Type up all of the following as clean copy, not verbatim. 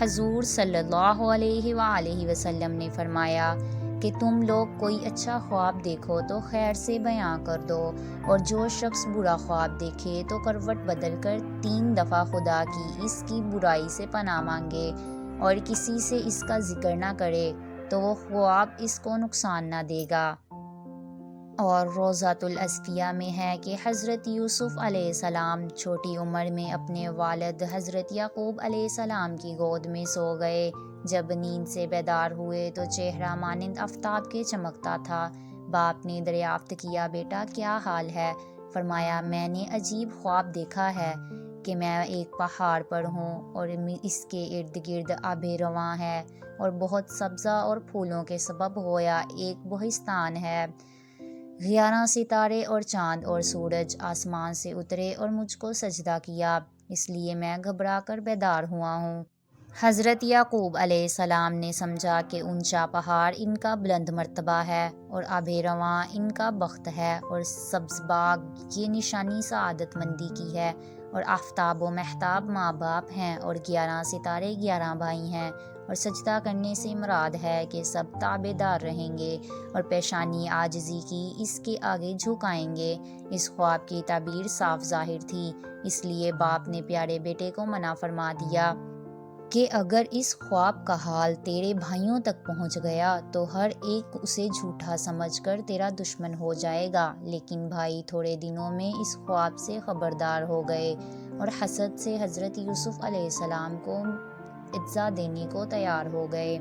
حضور صلی اللہ علیہ وآلہ وسلم نے فرمایا کہ تم لوگ کوئی اچھا خواب دیکھو تو خیر سے بیاں کر دو، اور جو شخص برا خواب دیکھے تو کروٹ بدل کر 3 دفعہ خدا کی اس کی برائی سے پناہ مانگے، اور کسی سے اس کا ذکر نہ کرے تو وہ خواب اس کو نقصان نہ دے گا۔ اور روضۃ الاصفیاء میں ہے کہ حضرت یوسف علیہ السلام چھوٹی عمر میں اپنے والد حضرت یعقوب علیہ السلام کی گود میں سو گئے۔ جب نیند سے بیدار ہوئے تو چہرہ مانند آفتاب کے چمکتا تھا۔ باپ نے دریافت کیا، بیٹا کیا حال ہے؟ فرمایا، میں نے عجیب خواب دیکھا ہے کہ میں ایک پہاڑ پر ہوں اور اس کے ارد گرد آب رواں ہے اور بہت سبزہ اور پھولوں کے سبب گویا ایک بہشتان ہے۔ 11 ستارے اور چاند اور سورج آسمان سے اترے اور مجھ کو سجدہ کیا، اس لیے میں گھبرا کر بیدار ہوا ہوں۔ حضرت یعقوب علیہ السلام نے سمجھا کہ اونچا پہاڑ ان کا بلند مرتبہ ہے اور آب رواں ان کا بخت ہے، اور سبز باغ یہ نشانی سعادت مندی کی ہے، اور آفتاب و مہتاب ماں باپ ہیں، اور 11 ستارے 11 بھائی ہیں، اور سجدہ کرنے سے مراد ہے کہ سب تابع دار رہیں گے اور پیشانی عاجزی کی اس کے آگے جھکائیں گے۔ اس خواب کی تعبیر صاف ظاہر تھی، اس لیے باپ نے پیارے بیٹے کو منع فرما دیا کہ اگر اس خواب کا حال تیرے بھائیوں تک پہنچ گیا تو ہر ایک اسے جھوٹا سمجھ کر تیرا دشمن ہو جائے گا۔ لیکن بھائی تھوڑے دنوں میں اس خواب سے خبردار ہو گئے اور حسد سے حضرت یوسف علیہ السلام کو اجزا دینے کو تیار ہو گئے،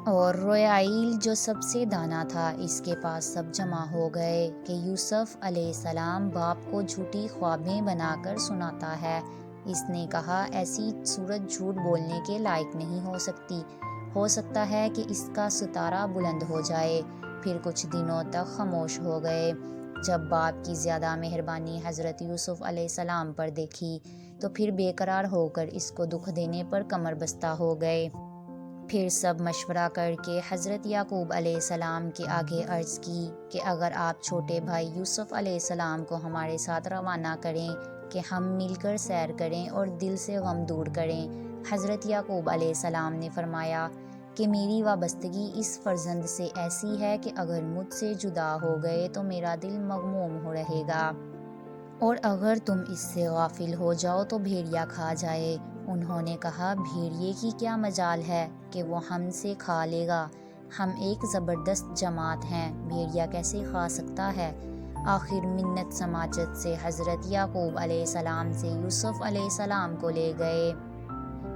اور رویائیل جو سب سے دانا تھا اس کے پاس سب جمع ہو گئے کہ یوسف علیہ السلام باپ کو جھوٹی خوابیں بنا کر سناتا ہے۔ اس نے کہا، ایسی صورت جھوٹ بولنے کے لائق نہیں ہو سکتی، ہو سکتا ہے کہ اس کا ستارہ بلند ہو جائے۔ پھر کچھ دنوں تک خاموش ہو گئے۔ جب باپ کی زیادہ مہربانی حضرت یوسف علیہ السلام پر دیکھی تو پھر بے قرار ہو کر اس کو دکھ دینے پر کمر بستہ ہو گئے۔ پھر سب مشورہ کر کے حضرت یعقوب علیہ السلام کے آگے عرض کی کہ اگر آپ چھوٹے بھائی یوسف علیہ السلام کو ہمارے ساتھ روانہ کریں کہ ہم مل کر سیر کریں اور دل سے غم دور کریں۔ حضرت یعقوب علیہ السلام نے فرمایا کہ میری وابستگی اس فرزند سے ایسی ہے کہ اگر مجھ سے جدا ہو گئے تو میرا دل مغموم ہو رہے گا، اور اگر تم اس سے غافل ہو جاؤ تو بھیڑیا کھا جائے۔ انہوں نے کہا، بھیڑیے کی کیا مجال ہے کہ وہ ہم سے کھا لے گا؟ ہم ایک زبردست جماعت ہیں، بھیڑیا کیسے کھا سکتا ہے؟ آخر منت سماجت سے حضرت یعقوب علیہ السلام سے یوسف علیہ السلام کو لے گئے۔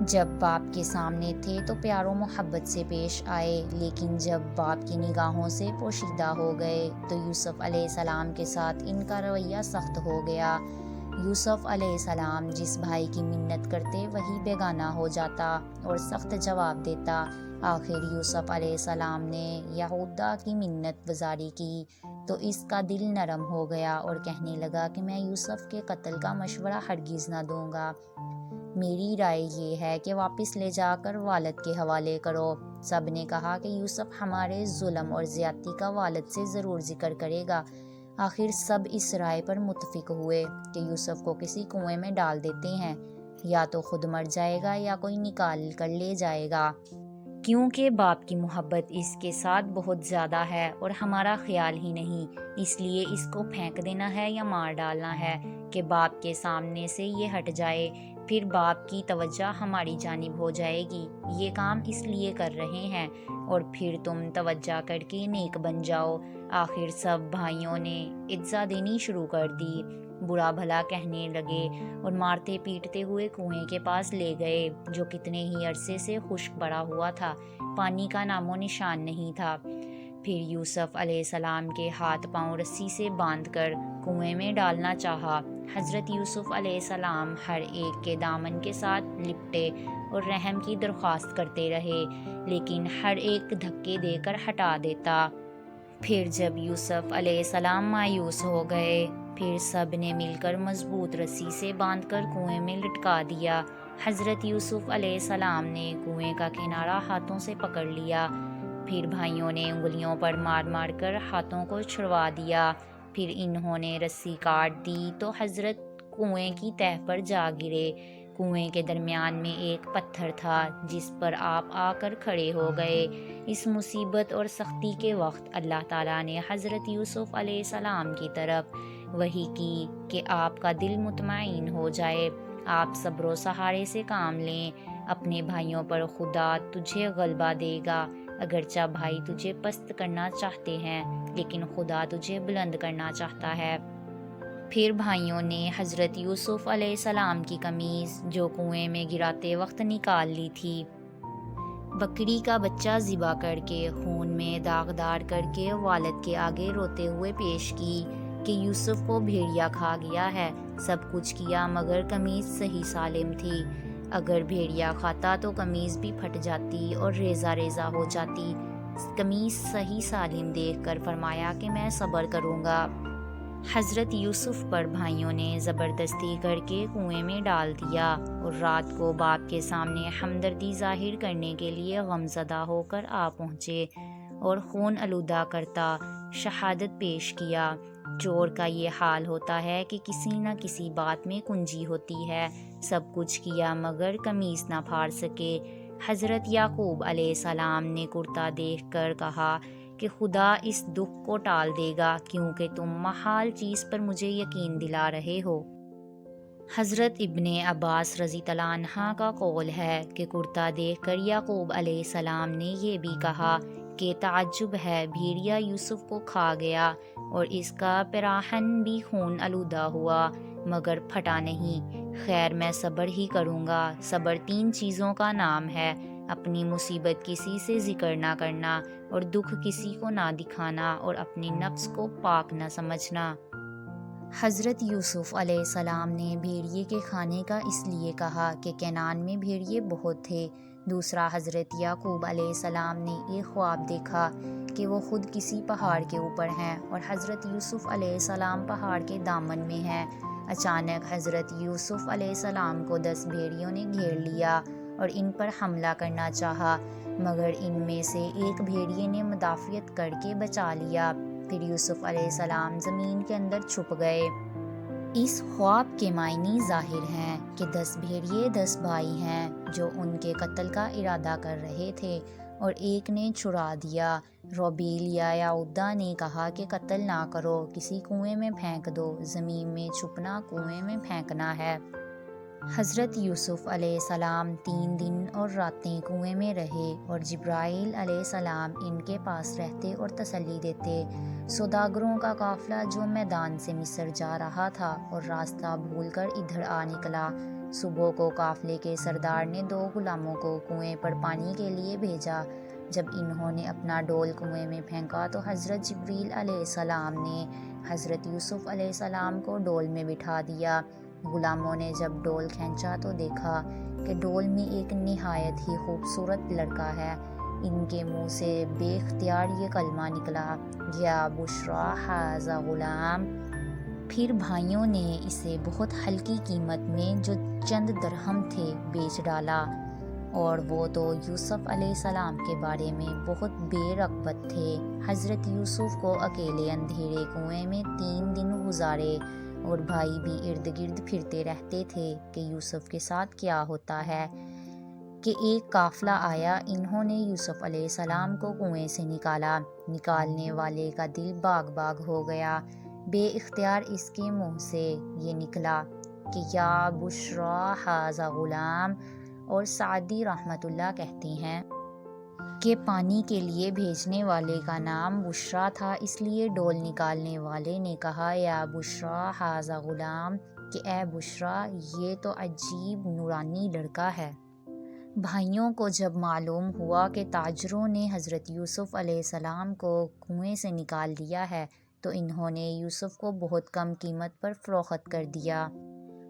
جب باپ کے سامنے تھے تو پیار و محبت سے پیش آئے، لیکن جب باپ کی نگاہوں سے پوشیدہ ہو گئے تو یوسف علیہ السلام کے ساتھ ان کا رویہ سخت ہو گیا۔ یوسف علیہ السلام جس بھائی کی منت کرتے وہی بیگانہ ہو جاتا اور سخت جواب دیتا۔ آخر یوسف علیہ السلام نے یہودہ کی منت گزاری کی تو اس کا دل نرم ہو گیا اور کہنے لگا کہ میں یوسف کے قتل کا مشورہ ہرگز نہ دوں گا۔ میری رائے یہ ہے کہ واپس لے جا کر والد کے حوالے کرو۔ سب نے کہا کہ یوسف ہمارے ظلم اور زیادتی کا والد سے ضرور ذکر کرے گا۔ آخر سب اس رائے پر متفق ہوئے کہ یوسف کو کسی کنویں میں ڈال دیتے ہیں، یا تو خود مر جائے گا یا کوئی نکال کر لے جائے گا، کیونکہ باپ کی محبت اس کے ساتھ بہت زیادہ ہے اور ہمارا خیال ہی نہیں، اس لیے اس کو پھینک دینا ہے یا مار ڈالنا ہے کہ باپ کے سامنے سے یہ ہٹ جائے، پھر باپ کی توجہ ہماری جانب ہو جائے گی۔ یہ کام اس لیے کر رہے ہیں اور پھر تم توجہ کر کے نیک بن جاؤ۔ آخر سب بھائیوں نے اجزا دینی شروع کر دی، برا بھلا کہنے لگے اور مارتے پیٹتے ہوئے کنویں کے پاس لے گئے جو کتنے ہی عرصے سے خشک پڑا ہوا تھا، پانی کا نام و نشان نہیں تھا۔ پھر یوسف علیہ السلام کے ہاتھ پاؤں رسی سے باندھ کر کنویں میں ڈالنا چاہا۔ حضرت یوسف علیہ السلام ہر ایک کے دامن کے ساتھ لپٹے اور رحم کی درخواست کرتے رہے، لیکن ہر ایک دھکے دے کر ہٹا دیتا۔ پھر جب یوسف علیہ السلام مایوس ہو گئے، پھر سب نے مل کر مضبوط رسی سے باندھ کر کنویں میں لٹکا دیا۔ حضرت یوسف علیہ السلام نے کنویں کا کنارہ ہاتھوں سے پکڑ لیا، پھر بھائیوں نے انگلیوں پر مار مار کر ہاتھوں کو چھڑوا دیا، پھر انہوں نے رسی کاٹ دی تو حضرت کنویں کی تہہ پر جا گرے۔ کنویں کے درمیان میں ایک پتھر تھا جس پر آپ آ کر کھڑے ہو گئے۔ اس مصیبت اور سختی کے وقت اللہ تعالیٰ نے حضرت یوسف علیہ السلام کی طرف وحی کی کہ آپ کا دل مطمئن ہو جائے، آپ صبر و سہارے سے کام لیں، اپنے بھائیوں پر خدا تجھے غلبہ دے گا، اگرچہ بھائی تجھے پست کرنا چاہتے ہیں لیکن خدا تجھے بلند کرنا چاہتا ہے۔ پھر بھائیوں نے حضرت یوسف علیہ السلام کی قمیص جو کنویں میں گراتے وقت نکال لی تھی، بکری کا بچہ ذبح کر کے خون میں داغدار کر کے والد کے آگے روتے ہوئے پیش کی کہ یوسف کو بھیڑیا کھا گیا ہے۔ سب کچھ کیا مگر قمیص صحیح سالم تھی، اگر بھیڑیا کھاتا تو قمیص بھی پھٹ جاتی اور ریزہ ریزہ ہو جاتی۔ قمیص صحیح سالم دیکھ کر فرمایا کہ میں صبر کروں گا۔ حضرت یوسف پر بھائیوں نے زبردستی کر کے کنویں میں ڈال دیا اور رات کو باپ کے سامنے ہمدردی ظاہر کرنے کے لیے غمزدہ ہو کر آ پہنچے اور خون آلودہ کرتا شہادت پیش کیا۔ چور کا یہ حال ہوتا ہے کہ کسی نہ کسی بات میں کنجی ہوتی ہے، سب کچھ کیا مگر قمیص نہ پھاڑ سکے۔ حضرت یعقوب علیہ السلام نے کرتا دیکھ کر کہا کہ خدا اس دکھ کو ٹال دے گا کیونکہ تم محال چیز پر مجھے یقین دلا رہے ہو۔ حضرت ابن عباس رضی اللہ عنہ کا قول ہے کہ کرتا دیکھ کر یعقوب علیہ السلام نے یہ بھی کہا کہ تعجب ہے، بھیڑیا یوسف کو کھا گیا اور اس کا پیراہن بھی خون آلودہ ہوا مگر پھٹا نہیں۔ خیر میں صبر ہی کروں گا۔ صبر 3 چیزوں کا نام ہے: اپنی مصیبت کسی سے ذکر نہ کرنا اور دکھ کسی کو نہ دکھانا اور اپنے نفس کو پاک نہ سمجھنا۔ حضرت یوسف علیہ السلام نے بھیڑیے کے کھانے کا اس لیے کہا کہ کینان میں بھیڑیے بہت تھے۔ دوسرا، حضرت یعقوب علیہ السلام نے ایک خواب دیکھا کہ وہ خود کسی پہاڑ کے اوپر ہیں اور حضرت یوسف علیہ السلام پہاڑ کے دامن میں ہیں۔ اچانک حضرت یوسف علیہ السلام کو 10 بھیڑیوں نے گھیر لیا اور ان پر حملہ کرنا چاہا مگر ان میں سے ایک بھیڑیے نے مدافعت کر کے بچا لیا۔ پھر یوسف علیہ السلام زمین کے اندر چھپ گئے۔ اس خواب کے معنی ظاہر ہیں کہ 10 بھیڑیے 10 بھائی ہیں جو ان کے قتل کا ارادہ کر رہے تھے اور ایک نے چھڑا دیا۔ روبیل یا یہودا نے کہا کہ قتل نہ کرو، کسی کنویں میں پھینک دو، زمین میں چھپنا کنویں میں پھینکنا ہے۔ حضرت یوسف علیہ السلام 3 دن اور راتیں کنویں میں رہے اور جبرائیل علیہ السلام ان کے پاس رہتے اور تسلی دیتے۔ سوداگروں کا قافلہ جو میدان سے مصر جا رہا تھا اور راستہ بھول کر ادھر آ نکلا۔ صبح کو قافلے کے سردار نے 2 غلاموں کو کنویں پر پانی کے لیے بھیجا۔ جب انہوں نے اپنا ڈول کنویں میں پھینکا تو حضرت جبریل علیہ السلام نے حضرت یوسف علیہ السلام کو ڈول میں بٹھا دیا۔ غلاموں نے جب ڈول کھینچا تو دیکھا کہ ڈول میں ایک نہایت ہی خوبصورت لڑکا ہے۔ ان کے منہ سے بے اختیار یہ کلمہ نکلا، یا بشریٰ ھذا غلام۔ پھر بھائیوں نے اسے بہت ہلکی قیمت میں جو چند درہم تھے بیچ ڈالا، اور وہ تو یوسف علیہ السلام کے بارے میں بہت بے رغبت تھے۔ حضرت یوسف کو اکیلے اندھیرے کنویں میں 3 دن گزارے اور بھائی بھی ارد گرد پھرتے رہتے تھے کہ یوسف کے ساتھ کیا ہوتا ہے۔ کہ ایک قافلہ آیا، انہوں نے یوسف علیہ السلام کو کنویں سے نکالا۔ نکالنے والے کا دل باغ باغ ہو گیا، بے اختیار اس کے منہ سے یہ نکلا کہ یا بشریٰ ھذا غلام۔ اور سعدی رحمۃ اللہ کہتے ہیں کہ پانی کے لیے بھیجنے والے کا نام بشریٰ تھا، اس لیے ڈول نکالنے والے نے کہا یا بشریٰ ھذا غلام، کہ اے بشریٰ یہ تو عجیب نورانی لڑکا ہے۔ بھائیوں کو جب معلوم ہوا کہ تاجروں نے حضرت یوسف علیہ السلام کو کنویں سے نکال دیا ہے تو انہوں نے یوسف کو بہت کم قیمت پر فروخت کر دیا۔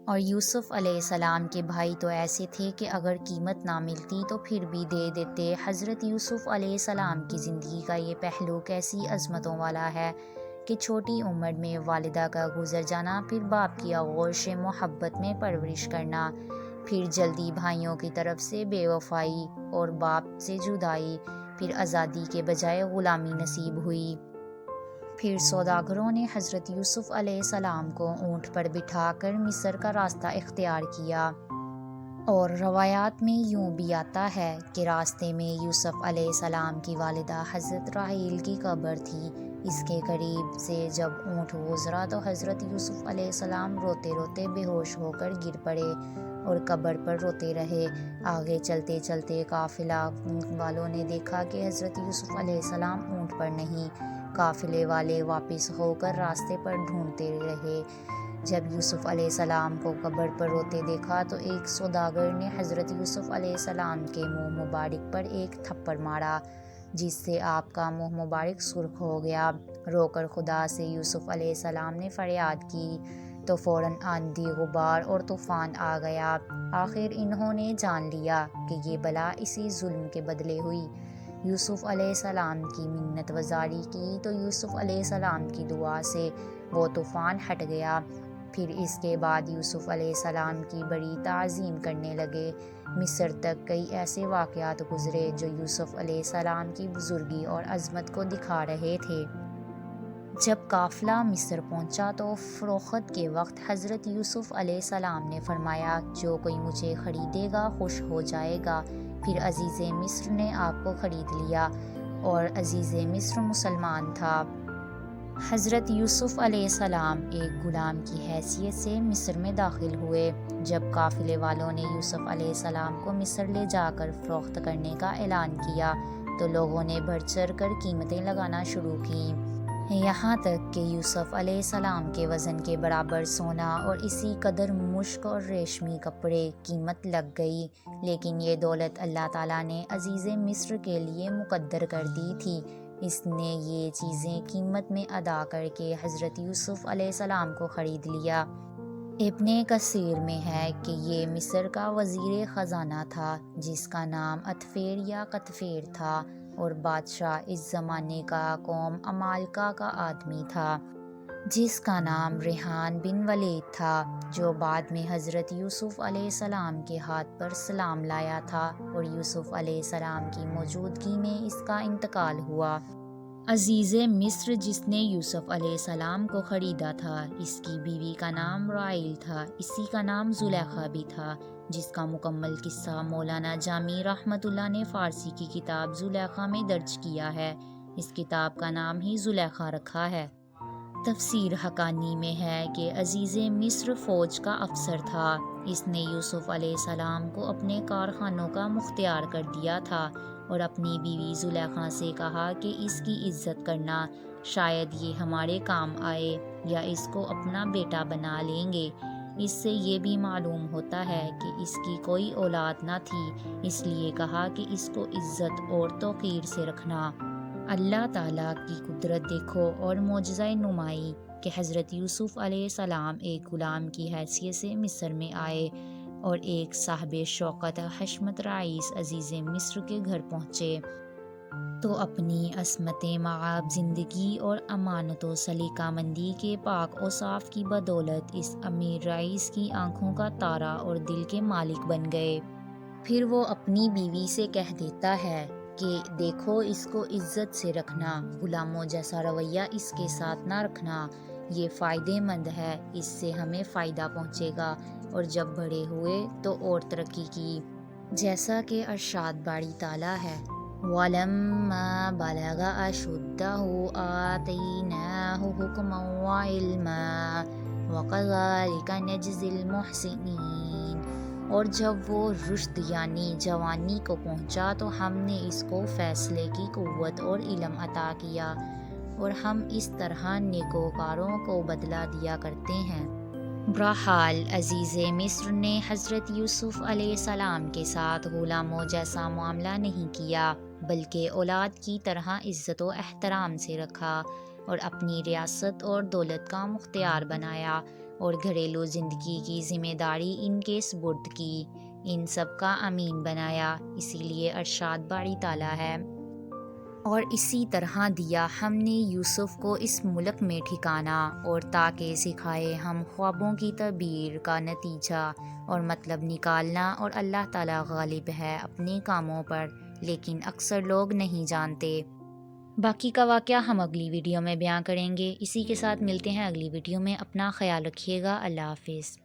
اور یوسف علیہ السلام کے بھائی تو ایسے تھے کہ اگر قیمت نہ ملتی تو پھر بھی دے دیتے۔ حضرت یوسف علیہ السلام کی زندگی کا یہ پہلو کیسی عظمتوں والا ہے کہ چھوٹی عمر میں والدہ کا گزر جانا، پھر باپ کی آغوش محبت میں پرورش کرنا، پھر جلدی بھائیوں کی طرف سے بے وفائی اور باپ سے جدائی، پھر آزادی کے بجائے غلامی نصیب ہوئی۔ پھر سوداگروں نے حضرت یوسف علیہ السلام کو اونٹ پر بٹھا کر مصر کا راستہ اختیار کیا۔ اور روایات میں یوں بھی آتا ہے کہ راستے میں یوسف علیہ السلام کی والدہ حضرت راحیل کی قبر تھی۔ اس کے قریب سے جب اونٹ گزرا تو حضرت یوسف علیہ السلام روتے روتے بے ہوش ہو کر گر پڑے اور قبر پر روتے رہے۔ آگے چلتے چلتے قافلہ والوں نے دیکھا کہ حضرت یوسف علیہ السلام اونٹ پر نہیں۔ قافلے والے واپس ہو کر راستے پر ڈھونڈتے رہے۔ جب یوسف علیہ السلام کو قبر پر روتے دیکھا تو ایک سوداگر نے حضرت یوسف علیہ السلام کے منہ مبارک پر ایک تھپڑ مارا، جس سے آپ کا منہ مبارک سرخ ہو گیا۔ رو کر خدا سے یوسف علیہ السلام نے فریاد کی تو فوراً آندھی، غبار اور طوفان آ گیا۔ آخر انہوں نے جان لیا کہ یہ بلا اسی ظلم کے بدلے ہوئی۔ یوسف علیہ السلام کی منت وزاری کی تو یوسف علیہ السلام کی دعا سے وہ طوفان ہٹ گیا۔ پھر اس کے بعد یوسف علیہ السلام کی بڑی تعظیم کرنے لگے۔ مصر تک کئی ایسے واقعات گزرے جو یوسف علیہ السلام کی بزرگی اور عظمت کو دکھا رہے تھے۔ جب قافلہ مصر پہنچا تو فروخت کے وقت حضرت یوسف علیہ السلام نے فرمایا، جو کوئی مجھے خریدے گا خوش ہو جائے گا۔ پھر عزیز مصر نے آپ کو خرید لیا اور عزیز مصر مسلمان تھا۔ حضرت یوسف علیہ السلام ایک غلام کی حیثیت سے مصر میں داخل ہوئے۔ جب قافلے والوں نے یوسف علیہ السلام کو مصر لے جا کر فروخت کرنے کا اعلان کیا تو لوگوں نے بڑھ چڑھ کر قیمتیں لگانا شروع کیں، یہاں تک کہ یوسف علیہ السلام کے وزن کے برابر سونا اور اسی قدر مشک اور ریشمی کپڑے قیمت لگ گئی۔ لیکن یہ دولت اللہ تعالیٰ نے عزیز مصر کے لیے مقدر کر دی تھی۔ اس نے یہ چیزیں قیمت میں ادا کر کے حضرت یوسف علیہ السلام کو خرید لیا۔ ابن کثیر میں ہے کہ یہ مصر کا وزیر خزانہ تھا، جس کا نام اطفیر یا قطفیر تھا، اور بادشاہ اس زمانے کا قوم عمالقہ کا آدمی تھا، جس کا نام ریحان بن ولید تھا، جو بعد میں حضرت یوسف علیہ السلام کے ہاتھ پر سلام لایا تھا اور یوسف علیہ السلام کی موجودگی میں اس کا انتقال ہوا۔ عزیز مصر جس نے یوسف علیہ السلام کو خریدا تھا، اس کی بیوی کا نام راحیل تھا، اسی کا نام زلیخا بھی تھا، جس کا مکمل قصہ مولانا جامی رحمۃ اللہ نے فارسی کی کتاب زلیخا میں درج کیا ہے۔ اس کتاب کا نام ہی زلیخا رکھا ہے۔ تفسیر حقانی میں ہے کہ عزیز مصر فوج کا افسر تھا۔ اس نے یوسف علیہ السلام کو اپنے کارخانوں کا مختار کر دیا تھا اور اپنی بیوی زلیخا سے کہا کہ اس کی عزت کرنا، شاید یہ ہمارے کام آئے یا اس کو اپنا بیٹا بنا لیں گے۔ اس سے یہ بھی معلوم ہوتا ہے کہ اس کی کوئی اولاد نہ تھی، اس لیے کہا کہ اس کو عزت اور توقیر سے رکھنا۔ اللہ تعالیٰ کی قدرت دیکھو اور معجزہ نمائی کہ حضرت یوسف علیہ السلام ایک غلام کی حیثیت سے مصر میں آئے اور ایک صاحب شوکت حشمت رئیس عزیز مصر کے گھر پہنچے تو اپنی عصمت معاب زندگی اور امانت و سلیقہ مندی کے پاک اوصاف کی بدولت اس امیر رئیس کی آنکھوں کا تارا اور دل کے مالک بن گئے۔ پھر وہ اپنی بیوی سے کہہ دیتا ہے کہ دیکھو اس کو عزت سے رکھنا، غلاموں جیسا رویہ اس کے ساتھ نہ رکھنا، یہ فائدے مند ہے، اس سے ہمیں فائدہ پہنچے گا۔ اور جب بڑے ہوئے تو اور ترقی کی، جیسا کہ ارشاد باری تعالیٰ ہے، وَلَمَّا بَلَغَ أَشُدَّهُ آتَيْنَاهُ حُكْمًا وَعِلْمًا وَكَذَلِكَ نَجْزِي الْمُحْسِنِينَ۔ اور جب وہ رشد یعنی جوانی کو پہنچا تو ہم نے اس کو فیصلے کی قوت اور علم عطا کیا، اور ہم اس طرح نیکوکاروں کو بدلہ دیا کرتے ہیں۔ بہرحال عزیز مصر نے حضرت یوسف علیہ السلام کے ساتھ غلاموں جیسا معاملہ نہیں کیا، بلکہ اولاد کی طرح عزت و احترام سے رکھا اور اپنی ریاست اور دولت کا مختار بنایا اور گھریلو زندگی کی ذمہ داری ان کے سپرد کی، ان سب کا امین بنایا۔ اسی لیے ارشاد باری تعالیٰ ہے، اور اسی طرح دیا ہم نے یوسف کو اس ملک میں ٹھکانہ، اور تاکہ سکھائے ہم خوابوں کی تعبیر کا نتیجہ اور مطلب نکالنا، اور اللہ تعالیٰ غالب ہے اپنے کاموں پر، لیکن اکثر لوگ نہیں جانتے۔ باقی کا واقعہ ہم اگلی ویڈیو میں بیان کریں گے۔ اسی کے ساتھ ملتے ہیں اگلی ویڈیو میں۔ اپنا خیال رکھیے گا۔ اللہ حافظ۔